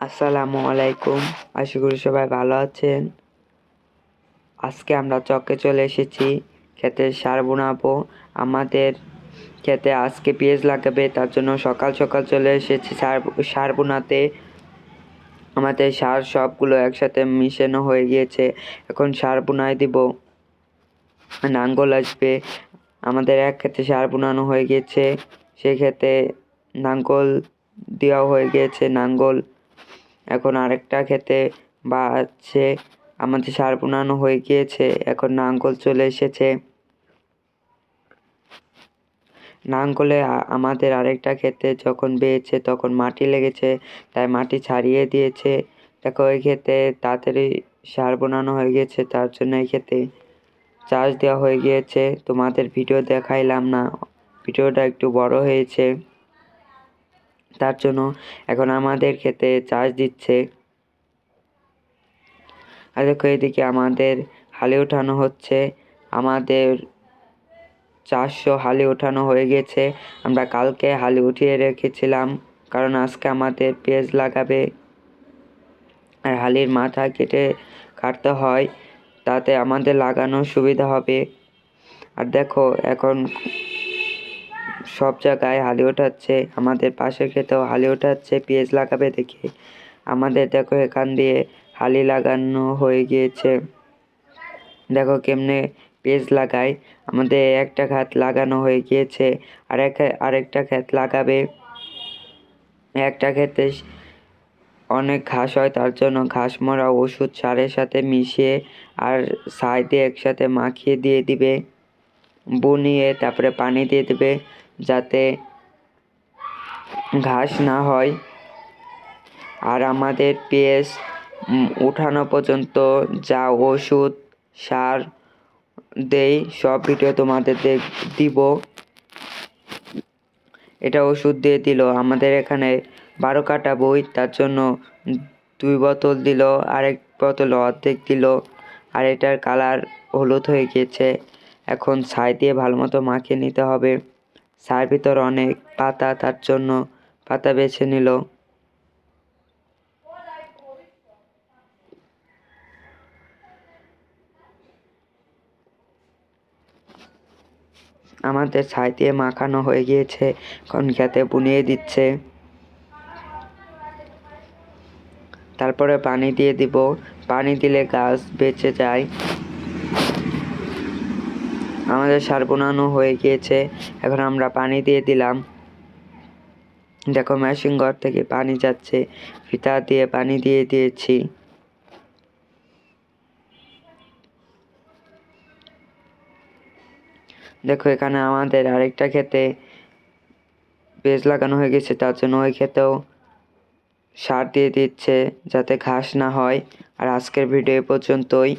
আসসালামু আলাইকুম। আশা করি সবাই ভালো আছেন। আজকে আমরা চকে চলে এসেছি, ক্ষেতে সার বুনাবো। আমাদের ক্ষেতে আজকে পেঁয়াজ লাগাবে, তার জন্য সকাল সকাল চলে এসেছি সার বুনাতে। আমাদের সার সবগুলো একসাথে মিশানো হয়ে গিয়েছে। এখন সার বুনাই দিব, নাঙ্গল আসবে। আমাদের এক ক্ষেতে সার বুনানো হয়ে গিয়েছে, সেক্ষেত্রে নাঙ্গল দেওয়া হয়ে গিয়েছে। নাঙ্গল এখন আরেকটা ক্ষেতে বাজছে। আমাদের সার বুনানো হয়ে গিয়েছে, এখন নাঙ্গল চলে এসেছে। নাঙ্গলে আমাদের আরেকটা ক্ষেতে যখন বেয়েছে তখন মাটি লেগেছে, তাই মাটি ছাড়িয়ে দিয়েছে। দেখো এই ক্ষেতে তাড়াতাড়ি সার বোনানো হয়ে গিয়েছে, তার জন্য এই ক্ষেতে চাষ দেওয়া হয়ে গিয়েছে। তোমাদের ভিডিও দেখাইলাম না, ভিডিওটা একটু বড় হয়েছে, তার জন্য এখন আমাদের ক্ষেতে চাষ দিচ্ছে। আর দেখো এদিকে আমাদের হালে ওঠানো হচ্ছে। আমাদের 400 হালে ওঠানো হয়ে গেছে। আমরা কালকে হালে উঠিয়ে রেখেছিলাম, কারণ আজকে আমাদের পেঁয়াজ লাগাবে। আর হালির মাথা কাটতে হয়, তাতে আমাদের লাগানোর সুবিধা হবে। আর দেখো এখন সব জায়গায় হালি ওঠাচ্ছে, আমাদের পাশের ক্ষেতেও হালি ওঠাচ্ছে পেঁয়াজ লাগাবে দেখে। আমাদের দেখো এখান দিয়ে হালি লাগানো হয়ে গিয়েছে। দেখো কেমনে পেঁয়াজ লাগায়। আমাদের একটা ক্ষেত লাগানো হয়ে গিয়েছে, আরেকটা ক্ষেত লাগাবে। একটা ক্ষেতে অনেক ঘাস হয়, তার জন্য ঘাস মরা ওষুধ সারের সাথে মিশিয়ে আর সাইডে একসাথে মাখিয়ে দিয়ে দিবে, বুনিয়ে তারপরে পানি দিয়ে দেবে যাতে ঘাস না হয়। আর আমাদের পেঁয়াজ উঠানো পর্যন্ত যা ওষুধ সার দেই সব ভিডিও তোমাদের দিব। এটা ওষুধ দিয়ে দিল, আমাদের এখানে 12 কাটা বই, তার জন্য 2 বোতল দিল, আরেক বোতল অর্ধেক দিল। আর এটার কালার হলুদ হয়ে গিয়েছে। এখন ছাই দিয়ে ভালো মতো মাখিয়ে নিতে হবে। ছাইয়ের ভিতর অনেক পাতা, তার জন্য পাতা বেছে নিল। আমাদের ছাই দিয়ে মাখানো হয়ে গিয়েছে, এখন খেতে বুনিয়ে দিচ্ছে। তারপরে পানি দিয়ে দিব, পানি দিলে গাছ বেঁচে যায়। আমাদের সার বোনানো হয়ে গিয়েছে, এখন আমরা পানি দিয়ে দিলাম। দেখো মেশিন ঘর থেকে পানি যাচ্ছে, ফিতা দিয়ে পানি দিয়ে দিয়েছি। দেখো এখানে আমাদের আরেকটা ক্ষেতে পেঁয়াজ লাগানো হয়ে গেছে, তার জন্য ওই ক্ষেতেও সার দিয়ে দিচ্ছে যাতে ঘাস না হয়। আর আজকের ভিডিও পর্যন্তই।